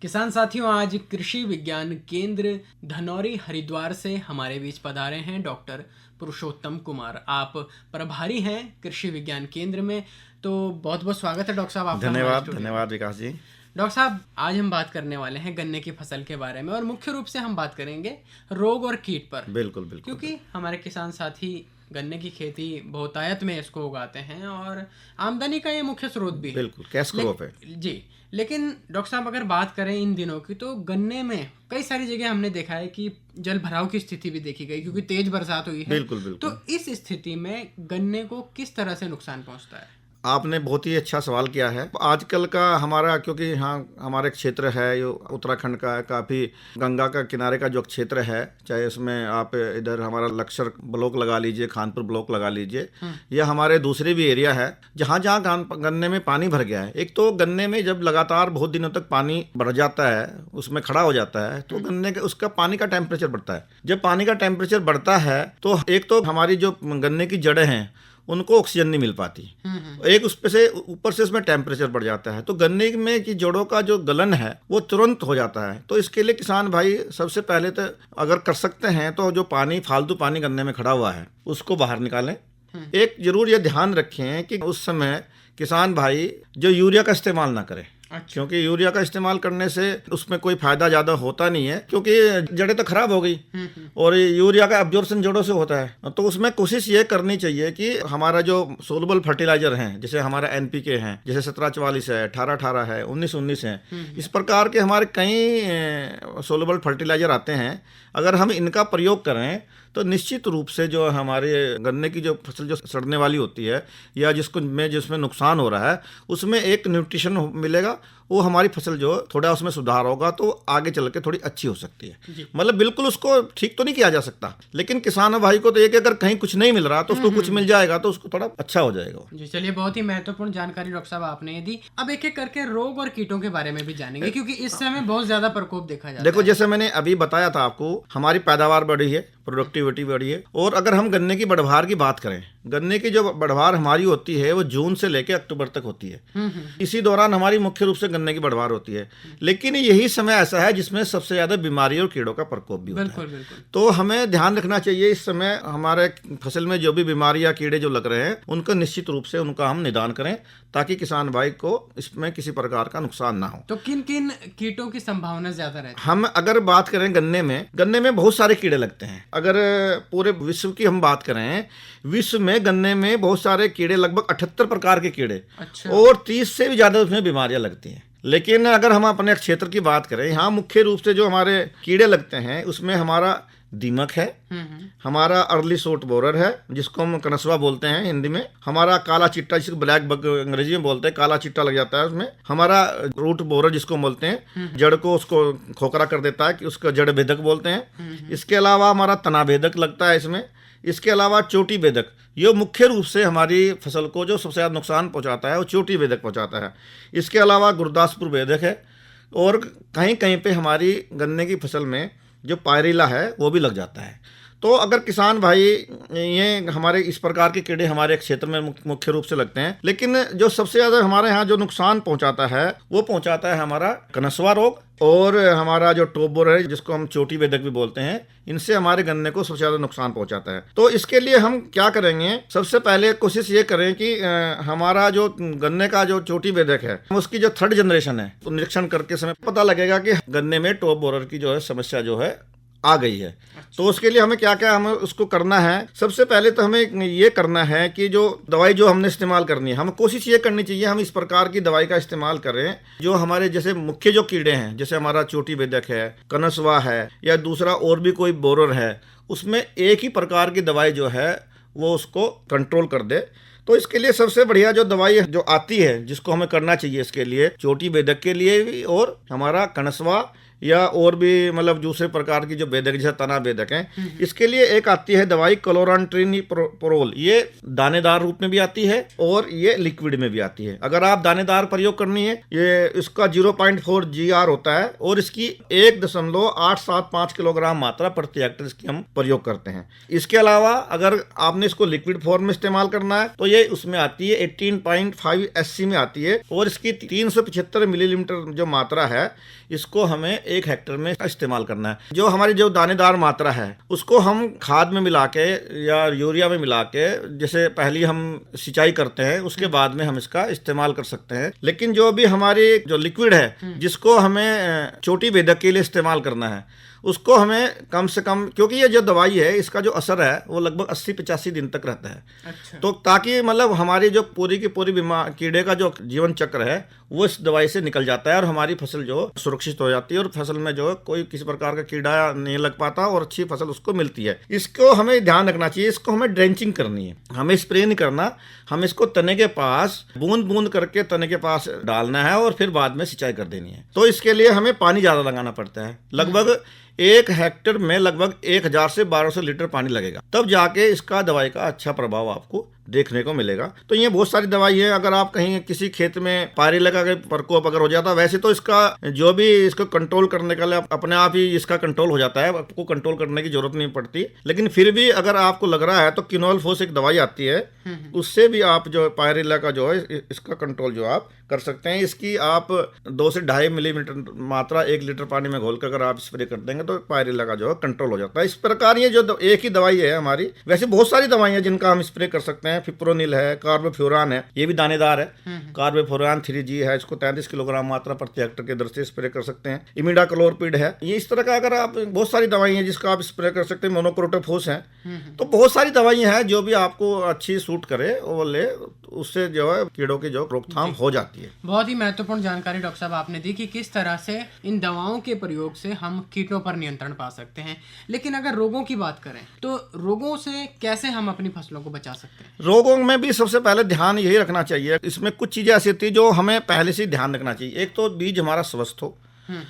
किसान साथियों, आज कृषि विज्ञान केंद्र धनौरी हरिद्वार से हमारे बीच पधारे हैं डॉक्टर पुरुषोत्तम कुमार। आप प्रभारी हैं कृषि विज्ञान केंद्र में, तो बहुत बहुत स्वागत है डॉक्टर साहब आपका हमारे धन्यवाद स्टूडियो में। धन्यवाद विकास जी। डॉक्टर साहब, आज हम बात करने वाले हैं गन्ने की फसल के बारे में और मुख्य रूप से हम बात करेंगे रोग और कीट पर। बिल्कुल बिल्कुल। क्योंकि हमारे किसान साथी गन्ने की खेती बहुतायत में इसको उगाते हैं और आमदनी का ये मुख्य स्रोत भी है। बिल्कुल कैश क्रॉप है जी, लेकिन डॉक्टर साहब अगर बात करें इन दिनों की, तो गन्ने में कई सारी जगह हमने देखा है कि जल भराव की स्थिति भी देखी गई क्योंकि तेज बरसात हुई है। बिल्कुल बिल्कुल। तो इस स्थिति में गन्ने को किस तरह से नुकसान पहुंचता है? आपने बहुत ही अच्छा सवाल किया है। आजकल का हमारा, क्योंकि यहाँ हमारा क्षेत्र है जो उत्तराखंड का है, काफ़ी गंगा का किनारे का जो क्षेत्र है, चाहे उसमें आप इधर हमारा लक्सर ब्लॉक लगा लीजिए, खानपुर ब्लॉक लगा लीजिए, या हमारे दूसरे भी एरिया है जहाँ जहाँ गन्ने में पानी भर गया है। एक तो गन्ने में जब लगातार बहुत दिनों तक पानी भर जाता है, उसमें खड़ा हो जाता है, तो गन्ने के उसका पानी का टेम्परेचर बढ़ता है। जब पानी का टेम्परेचर बढ़ता है तो एक तो हमारी जो गन्ने की जड़ें हैं उनको ऑक्सीजन नहीं मिल पाती, एक उस पे से ऊपर से उसमें टेम्परेचर बढ़ जाता है, तो गन्ने में की जड़ों का जो गलन है वो तुरंत हो जाता है। तो इसके लिए किसान भाई सबसे पहले तो अगर कर सकते हैं तो जो पानी, फालतू पानी गन्ने में खड़ा हुआ है उसको बाहर निकालें। एक जरूर ये ध्यान रखें कि उस समय किसान भाई जो यूरिया का इस्तेमाल ना करें। अच्छा। क्योंकि यूरिया का इस्तेमाल करने से उसमें कोई फायदा ज़्यादा होता नहीं है, क्योंकि जड़ें तो खराब हो गई और यूरिया का एब्जॉर्प्शन जड़ों से होता है। तो उसमें कोशिश ये करनी चाहिए कि हमारा जो सोलबल फर्टिलाइजर हैं, जैसे हमारा एनपीके हैं, जैसे 1744 है, 1818 है, 1919 है, इस प्रकार के हमारे कई सोलबल फर्टिलाइजर आते हैं। अगर हम इनका प्रयोग करें तो निश्चित रूप से जो हमारे गन्ने की जो फसल जो सड़ने वाली होती है या जिसमें नुकसान हो रहा है, उसमें एक न्यूट्रिशन मिलेगा, वो हमारी फसल जो थोड़ा उसमें सुधार होगा तो आगे चल के थोड़ी अच्छी हो सकती है। मतलब बिल्कुल उसको ठीक तो नहीं किया जा सकता, लेकिन किसान भाई को तो एक अगर कहीं कुछ नहीं मिल रहा तो उसको कुछ मिल जाएगा तो उसको थोड़ा अच्छा हो जाएगा। जी चलिए, बहुत ही महत्वपूर्ण जानकारी डॉक्टर साहब आपने दी। अब एक एक करके रोग और कीटों के बारे में भी जानेंगे, क्योंकि इस समय बहुत ज्यादा प्रकोप देखा जाता है। देखो, जैसे मैंने अभी बताया था आपको, हमारी पैदावार बढ़ी है, प्रोडक्टिविटी बढ़ी है। और अगर हम गन्ने की बढ़वार की बात करें, गन्ने की जो बढ़वार हमारी होती है वो जून से लेकर अक्टूबर तक होती है। इसी दौरान हमारी मुख्य रूप से गन्ने की बढ़वार होती है। लेकिन यही समय ऐसा है जिसमें सबसे ज्यादा बीमारी और कीड़ों का प्रकोप भी होता है। बिल्कुल। तो हमें ध्यान रखना चाहिए इस समय हमारे फसल में जो भी बीमारी या कीड़े जो लग रहे हैं उनका निश्चित रूप से उनका हम निदान करें, ताकि किसान भाई को इसमें किसी प्रकार का नुकसान ना हो। तो किन किन कीटों की संभावना ज्यादा रहती है? हम अगर बात करें गन्ने में बहुत सारे कीड़े लगते हैं। अगर पूरे विश्व की हम बात करें, विश्व में गन्ने में बहुत सारे कीड़े, लगभग 78 प्रकार के कीड़े। अच्छा। और 30 से भी ज्यादा उसमें बीमारियां लगती हैं। लेकिन अगर हम अपने क्षेत्र की बात करें, यहाँ मुख्य रूप से जो हमारे कीड़े लगते हैं उसमें हमारा दीमक है, हमारा अर्ली शॉर्ट बोरर है जिसको हम कनस्वा बोलते हैं हिंदी में, हमारा काला चिट्टा जिसको ब्लैक बग अंग्रेजी में बोलते हैं, काला चिट्टा लग जाता है उसमें, हमारा रूट बोरर जिसको बोलते हैं, जड़ को उसको खोखरा कर देता है कि उसको जड़ भेदक बोलते हैं। इसके अलावा हमारा तना भेदक लगता है इसमें। इसके अलावा चोटी भेदक, ये मुख्य रूप से हमारी फसल को जो सबसे ज़्यादा नुकसान पहुंचाता है वो चोटी भेदक पहुंचाता है। इसके अलावा गुरदासपुर भेदक है, और कहीं कहीं पे हमारी गन्ने की फसल में जो पायरिला है वो भी लग जाता है। तो अगर किसान भाई, ये हमारे इस प्रकार के कीड़े हमारे क्षेत्र में मुख्य रूप से लगते हैं। लेकिन जो सबसे ज़्यादा हमारे यहाँ जो नुकसान पहुँचाता है वो पहुँचाता है हमारा कनस्वा रोग, और हमारा जो टॉप बोरर है जिसको हम चोटी भेदक भी बोलते हैं, इनसे हमारे गन्ने को सबसे ज़्यादा नुकसान पहुँचाता है। तो इसके लिए हम क्या करेंगे, सबसे पहले कोशिश ये करें कि हमारा जो गन्ने का जो चोटी भेदक है उसकी जो 3rd जनरेशन है, तो निरीक्षण करके समय पता लगेगा कि गन्ने में टॉप बोरर की जो है समस्या जो है आ गई है। तो उसके लिए हमें क्या क्या हमें उसको करना है, सबसे पहले तो हमें ये करना है कि जो दवाई जो हमने इस्तेमाल करनी है, हमें कोशिश ये करनी चाहिए हम इस प्रकार की दवाई का इस्तेमाल करें जो हमारे जैसे मुख्य जो कीड़े हैं, जैसे हमारा चोटी भेदक है, कनस्वा है, या दूसरा और भी कोई बोरर है, उसमें एक ही प्रकार की दवाई जो है वो उसको कंट्रोल कर दे। तो इसके लिए सबसे बढ़िया जो दवाई जो आती है जिसको हमें करना चाहिए, इसके लिए चोटी भेदक के लिए भी और हमारा कनस्वा या और भी मतलब दूसरे प्रकार की जो बेधक जैसे तना बेधक हैं, इसके लिए एक आती है दवाई क्लोरांट्रिनिप्रोल। ये दानेदार रूप में भी आती है और ये लिक्विड में भी आती है। अगर आप दानेदार प्रयोग करनी है, ये इसका 0.4 GR होता है और इसकी 1.875 किलोग्राम मात्रा प्रति हेक्टेयर इसकी हम प्रयोग करते हैं। इसके अलावा अगर आपने इसको लिक्विड फॉर्म में इस्तेमाल करना है तो ये उसमें आती है 18.5 SC में आती है और इसकी 375 मिलीलीटर जो मात्रा है इसको हमें 1 हेक्टेयर में इस्तेमाल करना है। जो हमारी जो दानेदार मात्रा है उसको हम खाद में मिला के या यूरिया में मिला के, जैसे पहली हम सिंचाई करते हैं उसके बाद में हम इसका इस्तेमाल कर सकते हैं। लेकिन जो भी हमारी जो लिक्विड है जिसको हमें चोटी बेधक के लिए इस्तेमाल करना है उसको हमें कम से कम, क्योंकि ये जो दवाई है इसका जो असर है वो लगभग 80-85 दिन तक रहता है। अच्छा। तो ताकि मतलब हमारी जो पूरी की पूरी बीमार कीड़े का जो जीवन चक्र है वो इस दवाई से निकल जाता है और हमारी फसल जो सुरक्षित हो जाती है और फसल में जो कोई किसी प्रकार का कीड़ा नहीं लग पाता और अच्छी फसल उसको मिलती है। इसको हमें ध्यान रखना चाहिए, इसको हमें ड्रेंचिंग करनी है, हमें स्प्रे नहीं करना, हम इसको तने के पास बूंद बूंद करके तने के पास डालना है और फिर बाद में सिंचाई कर देनी है। तो इसके लिए हमें पानी ज़्यादा लगाना पड़ता है, लगभग 1 हेक्टेयर में लगभग 1000 से 1200 लीटर पानी लगेगा, तब जाके इसका दवाई का अच्छा प्रभाव आपको देखने को मिलेगा। तो ये बहुत सारी दवाई है। अगर आप कहीं किसी खेत में पायरिल्ला का प्रकोप अगर हो जाता है, वैसे तो इसका जो भी इसको कंट्रोल करने के लिए अपने आप ही इसका कंट्रोल हो जाता है, आपको कंट्रोल करने की जरूरत नहीं पड़ती। लेकिन फिर भी अगर आपको लग रहा है तो किनोलफोस एक दवाई आती है, उससे भी आप जो पायरिल्ला का जो है इसका कंट्रोल जो आप कर सकते हैं। इसकी आप 2 से 2.5 मिलीमीटर मात्रा 1 लीटर पानी में घोलकर अगर आप स्प्रे कर देंगे तो पायरिल्ला का जो है कंट्रोल हो जाता है। इस प्रकार ये जो एक ही दवाई है हमारी, वैसे बहुत सारी दवाई हैं जिनका हम स्प्रे कर सकते हैं। फिप्रोनिल है, कार्बोफ्यूरान है, ये भी दानेदार है, कार्बोफ्यूरान 3G है, इसको 33 किलोग्राम मात्रा प्रति हेक्टेयर के दर से स्प्रे कर सकते हैं। इमिडाक्लोरपिड है, ये इस तरह का अगर आप बहुत सारी दवाई हैं जिसका आप स्प्रे कर सकते हैं। मोनोक्रोटोफॉस है, तो बहुत सारी दवाई हैं जो भी आपको अच्छी सूट करे वो ले, उससे जो है कीड़ों की जो रोकथाम हो जाती है। बहुत ही महत्वपूर्ण जानकारी डॉक्टर साहब आपने दी कि किस तरह से इन दवाओं के प्रयोग से हम कीटों पर नियंत्रण पा सकते हैं। लेकिन अगर रोगों की बात करें तो रोगों से कैसे हम अपनी फसलों को बचा सकते हैं? रोगों में भी सबसे पहले ध्यान यही रखना चाहिए, इसमें कुछ चीजें ऐसी होती है जो हमें पहले से ध्यान रखना चाहिए। एक तो बीज हमारा स्वस्थ हो,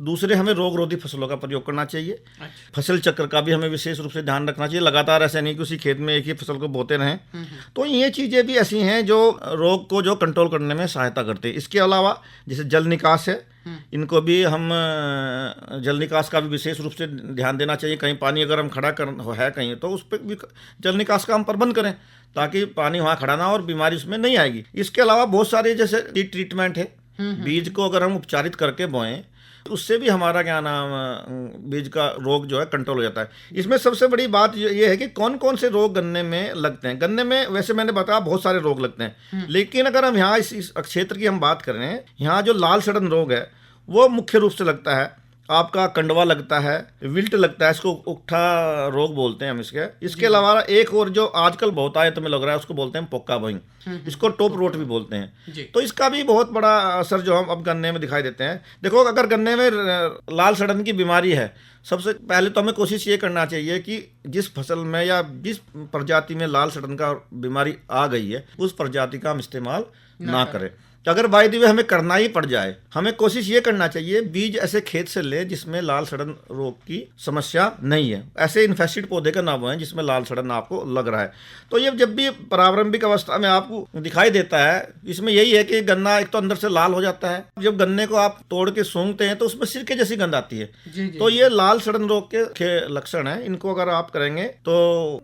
दूसरे हमें रोग रोधी फसलों का प्रयोग करना चाहिए। अच्छा। फसल चक्र का भी हमें विशेष रूप से ध्यान रखना चाहिए, लगातार ऐसे नहीं कि उसी खेत में एक ही फसल को बोते रहें। तो ये चीज़ें भी ऐसी हैं जो रोग को जो कंट्रोल करने में सहायता करते हैं। इसके अलावा जैसे जल निकास है, इनको भी हम जल निकास का भी विशेष रूप से ध्यान देना चाहिए। कहीं पानी अगर हम खड़ा कर है कहीं तो उस पर भी जल निकास का हम प्रबंध करें ताकि पानी वहाँ खड़ा ना हो और बीमारी उसमें नहीं आएगी। इसके अलावा बहुत सारे जैसे ट्रीटमेंट है, बीज को अगर हम उपचारित करके बोएं उससे भी हमारा क्या नाम बीज का रोग जो है कंट्रोल हो जाता है। इसमें सबसे बड़ी बात ये है कि कौन कौन से रोग गन्ने में लगते हैं। गन्ने में वैसे मैंने बताया बहुत सारे रोग लगते हैं, लेकिन अगर हम यहाँ इस क्षेत्र की हम बात करें, यहाँ जो लाल सड़न रोग है वो मुख्य रूप से लगता है। आपका कंडवा लगता है, विल्ट लगता है, इसको उकठा रोग बोलते हैं हम इसके अलावा एक और जो आजकल बहुत आए तो में लग रहा है उसको बोलते हैं पोक्का बोइंग, इसको टॉप रोट भी बोलते हैं। तो इसका भी बहुत बड़ा असर जो हम अब गन्ने में दिखाई देते हैं। देखो अगर गन्ने में लाल सड़न की बीमारी है, सबसे पहले तो हमें कोशिश ये करना चाहिए कि जिस फसल में या जिस प्रजाति में लाल सड़न का बीमारी आ गई है उस प्रजाति का हम इस्तेमाल ना करें। तो अगर बाय द वे हमें करना ही पड़ जाए, हमें कोशिश ये करना चाहिए बीज ऐसे खेत से ले जिसमें लाल सड़न रोग की समस्या नहीं है। ऐसे इन्फेस्टेड पौधे का ना बोएं जिसमें लाल सड़न आपको लग रहा है। तो ये जब भी प्रारंभिक अवस्था में आपको दिखाई देता है, इसमें यही है कि गन्ना एक तो अंदर से लाल हो जाता है, जब गन्ने को आप तोड़ के सूंघते हैं तो उसमें सिरके जैसी गंध आती है। तो ये लाल सड़न रोग के लक्षण है। इनको अगर आप करेंगे तो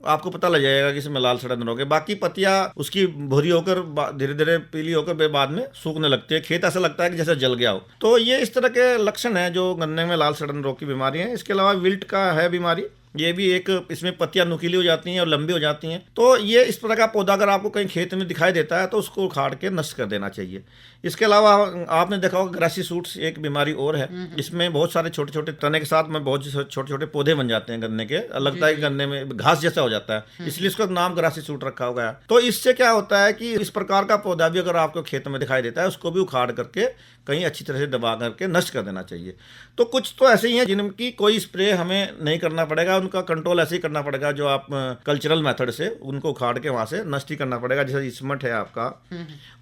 आपको पता लग जाएगा कि इसमें लाल सड़न रोग है। बाकी पत्तियां उसकी भूरी होकर धीरे धीरे पीली होकर बाद में सूखने लगती है, खेत ऐसा लगता है कि जैसे जल गया हो। तो ये इस तरह के लक्षण हैं जो गन्ने में लाल सड़न रोग की बीमारी है। इसके अलावा विल्ट का है बीमारी, ये भी एक, इसमें पत्तियां नुकीली हो जाती हैं और लंबी हो जाती हैं। तो ये इस तरह का पौधा अगर आपको कहीं खेत में दिखाई देता है तो उसको उखाड़ के नष्ट कर देना चाहिए। इसके अलावा आपने देखा होगा ग्रासी सूट्स एक बीमारी और है, इसमें बहुत सारे छोटे छोटे तने के साथ में बहुत छोटे छोटे पौधे बन जाते हैं गन्ने के, लगता है कि गन्ने में घास जैसा हो जाता है, इसलिए इसका नाम ग्रासी सूट रखा हुआ है। तो इससे क्या होता है कि इस प्रकार का पौधा भी अगर आपको खेत में दिखाई देता है उसको भी उखाड़ करके कहीं अच्छी तरह से दबा करके नष्ट कर देना चाहिए। तो कुछ तो ऐसे ही हैं जिनकी कोई स्प्रे हमें नहीं करना पड़ेगा, उनका कंट्रोल ऐसे ही करना पड़ेगा जो आप कल्चरल मेथड से उनको उखाड़ के वहाँ से नष्ट ही करना पड़ेगा। जैसे इसमट है आपका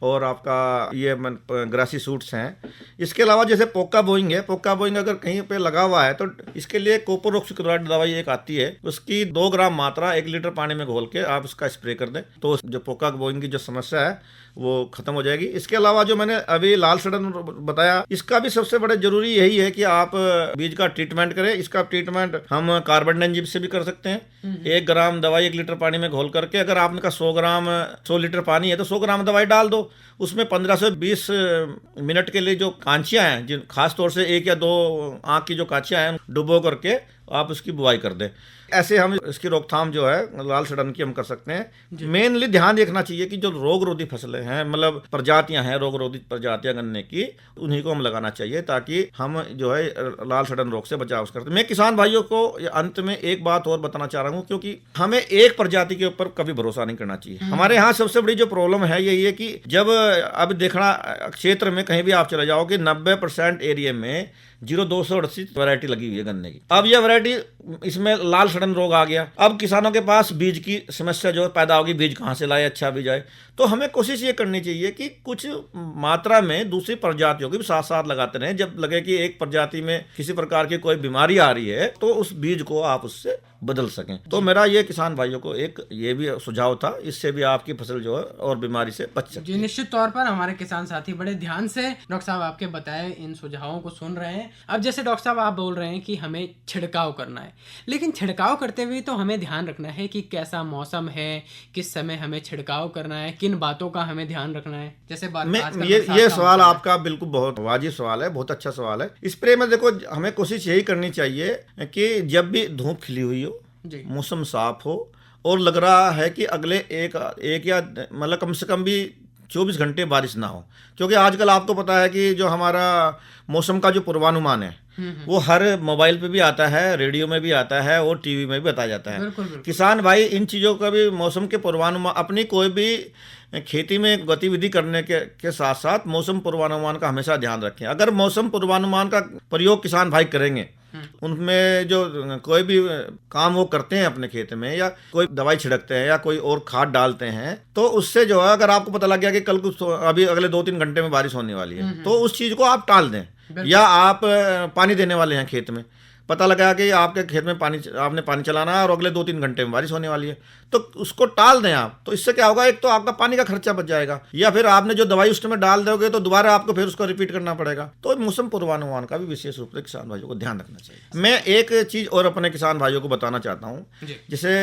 और आपका ये ग्रासी सूट्स हैं। इसके अलावा जैसे पोका बोइंग है, पोका बोइंग अगर कहीं पे लगा हुआ है तो इसके लिए कोपरोक्सिक्लोराइड दवाई एक आती है, उसकी 2 ग्राम मात्रा 1 लीटर पानी में घोल के आप उसका स्प्रे कर दें तो जो पोका बोइंग की जो समस्या है वो खत्म हो जाएगी। इसके अलावा जो मैंने अभी लाल सड़न बताया, इसका भी सबसे बड़ा जरूरी यही है कि आप बीज का ट्रीटमेंट करें। इसका ट्रीटमेंट हम कार्बेंडाजिम से भी कर सकते हैं। 1 ग्राम दवाई 1 लीटर पानी में घोल करके, अगर आपका 100 लीटर पानी है तो 100 ग्राम दवाई डाल दो, उसमें 15 से 20 मिनट के लिए जो कांचियां हैं, जिन खास तौर से 1 या 2 आंख की जो कांचियां हैं, डुबो करके आप उसकी बुआई कर दें। ऐसे हम इसकी रोकथाम जो है लाल सड़न की हम कर सकते हैं। मेनली ध्यान देखना चाहिए कि जो रोग रोधी फसलें हैं, मतलब प्रजातियां हैं रोग रोधी प्रजातियां गन्ने की, उन्हीं को हम लगाना चाहिए ताकि हम जो है लाल सड़न रोग से बचाव कर सकते। मैं किसान भाइयों को अंत में एक बात और बताना चाह रहा हूँ, क्योंकि हमें एक प्रजाति के ऊपर कभी भरोसा नहीं करना चाहिए। हमारे यहाँ सबसे बड़ी जो प्रॉब्लम है यही है कि जब अब देखना क्षेत्र में कहीं भी आप चले जाओगे 90% एरिया में 0288 वैरायटी लगी हुई है गन्ने की। अब यह वैरायटी, इसमें लाल सड़न रोग आ गया। अब किसानों के पास बीज की समस्या जो पैदा होगी, बीज कहाँ से लाए, अच्छा बीज आए। तो हमें कोशिश ये करनी चाहिए कि कुछ मात्रा में दूसरी प्रजातियों की भी साथ साथ लगाते रहें। जब लगे कि एक प्रजाति में किसी प्रकार की कोई बीमारी आ रही है तो उस बीज को आप उससे बदल सकें। तो मेरा ये किसान भाइयों को एक ये भी सुझाव था, इससे भी आपकी फसल जो है और बीमारी से बच सकती है। जी, निश्चित तौर पर हमारे किसान साथी बड़े ध्यान से डॉक्टर साहब आपके बताए इन सुझावों को सुन रहे हैं। अब जैसे डॉक्टर साहब आप बोल रहे हैं कि हमें छिड़काव करना है, लेकिन छिड़काव करते हुए तो हमें ध्यान रखना है कि कैसा मौसम है, किस समय हमें छिड़काव करना है, किन बातों का हमें ध्यान रखना है। जैसे ये सवाल आपका बिल्कुल बहुत वाजिब सवाल है, बहुत अच्छा सवाल है। स्प्रे में देखो हमें कोशिश यही करनी चाहिए कि जब भी धूप खिली हुई हो, मौसम साफ हो और लग रहा है कि अगले एक या मतलब कम से कम भी 24 घंटे बारिश ना हो, क्योंकि आजकल आपको पता है कि जो हमारा मौसम का जो पूर्वानुमान है वो हर मोबाइल पे भी आता है, रेडियो में भी आता है और टीवी में भी बताया जाता है। बिल्कुल, बिल्कुल। किसान भाई इन चीज़ों का भी, मौसम के पूर्वानुमान, अपनी कोई भी खेती में गतिविधि करने के साथ साथ मौसम पूर्वानुमान का हमेशा ध्यान रखें। अगर मौसम पूर्वानुमान का प्रयोग किसान भाई करेंगे, उनमें जो कोई भी काम वो करते हैं अपने खेत में, या कोई दवाई छिड़कते हैं या कोई और खाद डालते हैं, तो उससे जो है अगर आपको पता लग गया कि कल कुछ अभी अगले 2-3 घंटे में बारिश होने वाली है, तो उस चीज़ को आप टाल दें। या आप पानी देने वाले हैं खेत में, पता लगा कि आपके खेत में आपने पानी चलाना है और अगले 2-3 घंटे में बारिश होने वाली है, तो उसको टाल दें आप। तो इससे क्या होगा, एक तो आपका पानी का खर्चा बच जाएगा, या फिर आपने जो दवाई उस समय डाल दोगे तो दोबारा आपको फिर उसको रिपीट करना पड़ेगा। तो मौसम पूर्वानुमान का भी विशेष रूप से किसान भाइयों को ध्यान रखना चाहिए। मैं एक चीज़ और अपने किसान भाइयों को बताना चाहता हूँ, जैसे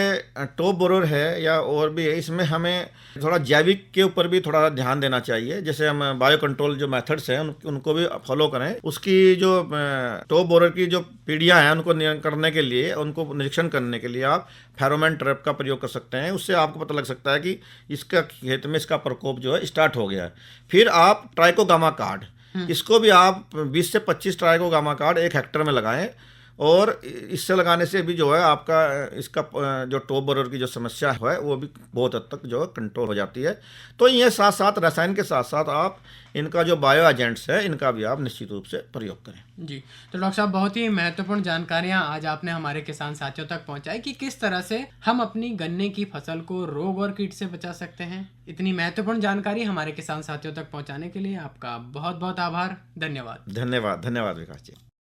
टॉप बोरर है या और भी है, इसमें हमें थोड़ा जैविक के ऊपर भी थोड़ा ध्यान देना चाहिए। जैसे हम बायो कंट्रोल जो मेथड्स हैं उनको भी फॉलो करें। उसकी जो टॉप बोरर की जो पीढ़ियाँ हैं उनको करने के लिए, उनको निरीक्षण करने के लिए आप फेरोमोन ट्रैप का प्रयोग कर सकते हैं। उससे आपको पता लग सकता है कि इसका खेत में इसका प्रकोप जो है स्टार्ट हो गया है। फिर आप ट्राइकोगामा कार्ड, इसको भी आप 20 से 25 ट्राइकोगामा कार्ड 1 हेक्टेयर में लगाएं, और इससे लगाने से भी जो है आपका इसका जो टॉप बोरर की जो समस्या है वो भी बहुत हद तक जो है कंट्रोल हो जाती है। तो ये साथ साथ रसायन के साथ साथ आप इनका जो बायो एजेंट्स है इनका भी आप निश्चित रूप से प्रयोग करें। जी, तो डॉक्टर साहब बहुत ही महत्वपूर्ण जानकारियां आज आपने हमारे किसान साथियों तक पहुंचाई कि किस तरह से हम अपनी गन्ने की फसल को रोग और कीट से बचा सकते हैं। इतनी महत्वपूर्ण जानकारी हमारे किसान साथियों तक पहुंचाने के लिए आपका बहुत बहुत आभार। धन्यवाद। धन्यवाद विकास जी।